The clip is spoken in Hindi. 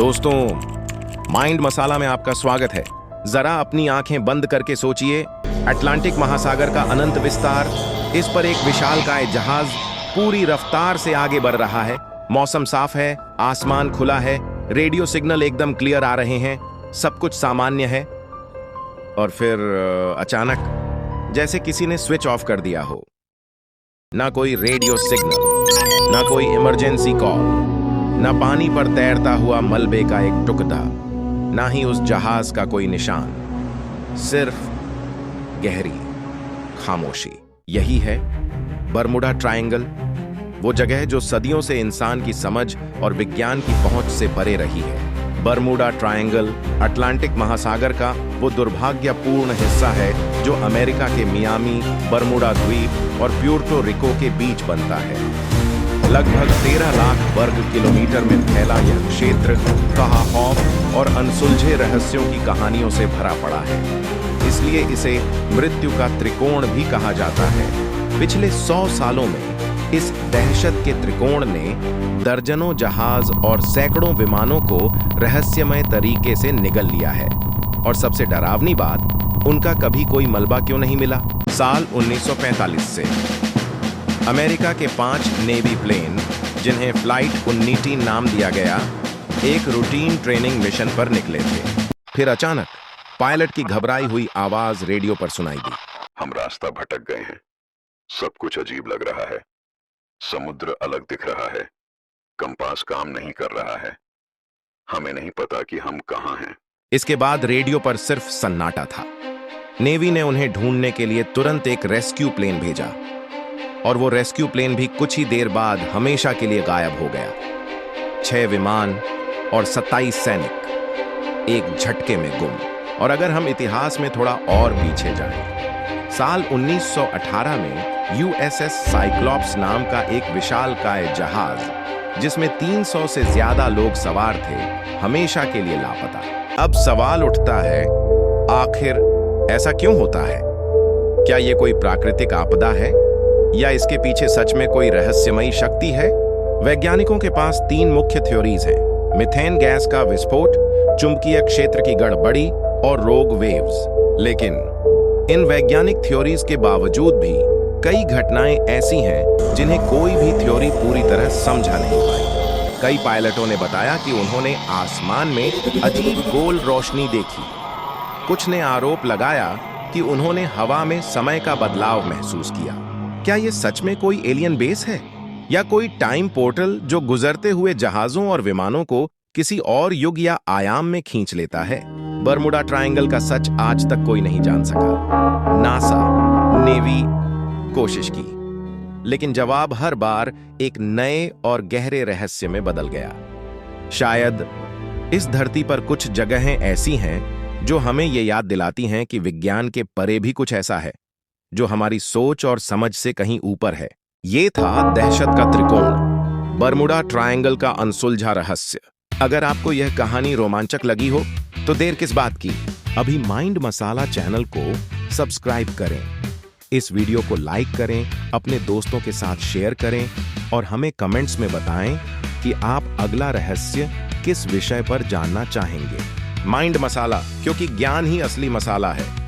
दोस्तों, माइंड मसाला में आपका स्वागत है। जरा अपनी आंखें बंद करके सोचिए, अटलांटिक महासागर का अनंत विस्तार, इस पर एक विशालकाय जहाज पूरी रफ्तार से आगे बढ़ रहा है। मौसम साफ है, आसमान खुला है, रेडियो सिग्नल एकदम क्लियर आ रहे हैं, सब कुछ सामान्य है। और फिर अचानक जैसे किसी ने स्विच ऑफ कर दिया हो। ना कोई रेडियो सिग्नल, ना कोई इमरजेंसी कॉल, ना पानी पर तैरता हुआ मलबे का एक टुकड़ा, ना ही उस जहाज का कोई निशान। सिर्फ गहरी खामोशी। यही है बरमुडा ट्रायंगल, वो जगह जो सदियों से इंसान की समझ और विज्ञान की पहुंच से परे रही है। बरमुडा ट्रायंगल अटलांटिक महासागर का वो दुर्भाग्यपूर्ण हिस्सा है जो अमेरिका के मियामी, बरमुडा द्वीप और प्यूर्टो रिको के बीच बनता है। लगभग 13 लाख वर्ग किलोमीटर में फैला यह क्षेत्र कहा खौफ और अनसुलझे रहस्यों की कहानियों से भरा पड़ा है। इसलिए इसे मृत्यु का त्रिकोण भी कहा जाता है। पिछले 100 सालों में इस दहशत के त्रिकोण ने दर्जनों जहाज और सैकड़ों विमानों को रहस्यमय तरीके से निगल लिया है। और सबसे डरावनी बात, उनका कभी कोई मलबा क्यों नहीं मिला। साल 1945 से अमेरिका के 5 नेवी प्लेन, जिन्हें फ्लाइट 19 नाम दिया गया, एक रूटीन ट्रेनिंग मिशन पर निकले थे। फिर अचानक पायलट की घबराई हुई आवाज रेडियो पर सुनाई दी। हम रास्ता भटक गए हैं, सब कुछ अजीब लग रहा है, समुद्र अलग दिख रहा है, कंपास काम नहीं कर रहा है, हमें नहीं पता कि हम कहां हैं। इसके बाद रेडियो पर सिर्फ सन्नाटा था। नेवी ने उन्हें ढूंढने के लिए तुरंत एक रेस्क्यू प्लेन भेजा, और वो रेस्क्यू प्लेन भी कुछ ही देर बाद हमेशा के लिए गायब हो गया। 6 विमान और 27 सैनिक एक झटके में गुम। और अगर हम इतिहास में थोड़ा और पीछे जाएं, साल 1918 में यूएसएस साइक्लॉप्स नाम का एक विशालकाय जहाज, जिसमें 300 से ज्यादा लोग सवार थे, हमेशा के लिए लापता। अब सवाल उठता है, आखिर ऐसा क्यों होता है? क्या ये कोई प्राकृतिक आपदा है, या इसके पीछे सच में कोई रहस्यमयी शक्ति है? वैज्ञानिकों के पास 3 मुख्य थ्योरीज हैं: मीथेन गैस का विस्फोट, चुंबकीय क्षेत्र की गड़बड़ी और रोग वेव्स। लेकिन इन वैज्ञानिक थ्योरीज के बावजूद भी कई घटनाएं ऐसी हैं जिन्हें कोई भी थ्योरी पूरी तरह समझा नहीं पाई। कई पायलटों ने बताया कि उन्होंने आसमान में अजीब गोल रोशनी देखी। कुछ ने आरोप लगाया कि उन्होंने हवा में समय का बदलाव महसूस किया। क्या ये सच में कोई एलियन बेस है, या कोई टाइम पोर्टल जो गुजरते हुए जहाजों और विमानों को किसी और युग या आयाम में खींच लेता है? बरमुडा ट्रायंगल का सच आज तक कोई नहीं जान सका। नासा, नेवी कोशिश की, लेकिन जवाब हर बार एक नए और गहरे रहस्य में बदल गया। शायद इस धरती पर कुछ जगहें ऐसी हैं जो हमें ये याद दिलाती हैं कि विज्ञान के परे भी कुछ ऐसा है जो हमारी सोच और समझ से कहीं ऊपर है। ये था दहशत का त्रिकोण, बरमुडा ट्रायंगल का अनसुलझा रहस्य। अगर आपको यह कहानी रोमांचक लगी हो तो देर किस बात की, अभी माइंड मसाला चैनल को सब्सक्राइब करें, इस वीडियो को लाइक करें, अपने दोस्तों के साथ शेयर करें और हमें कमेंट्स में बताएं कि आप अगला रहस्य किस विषय पर जानना चाहेंगे। माइंड मसाला, क्योंकि ज्ञान ही असली मसाला है।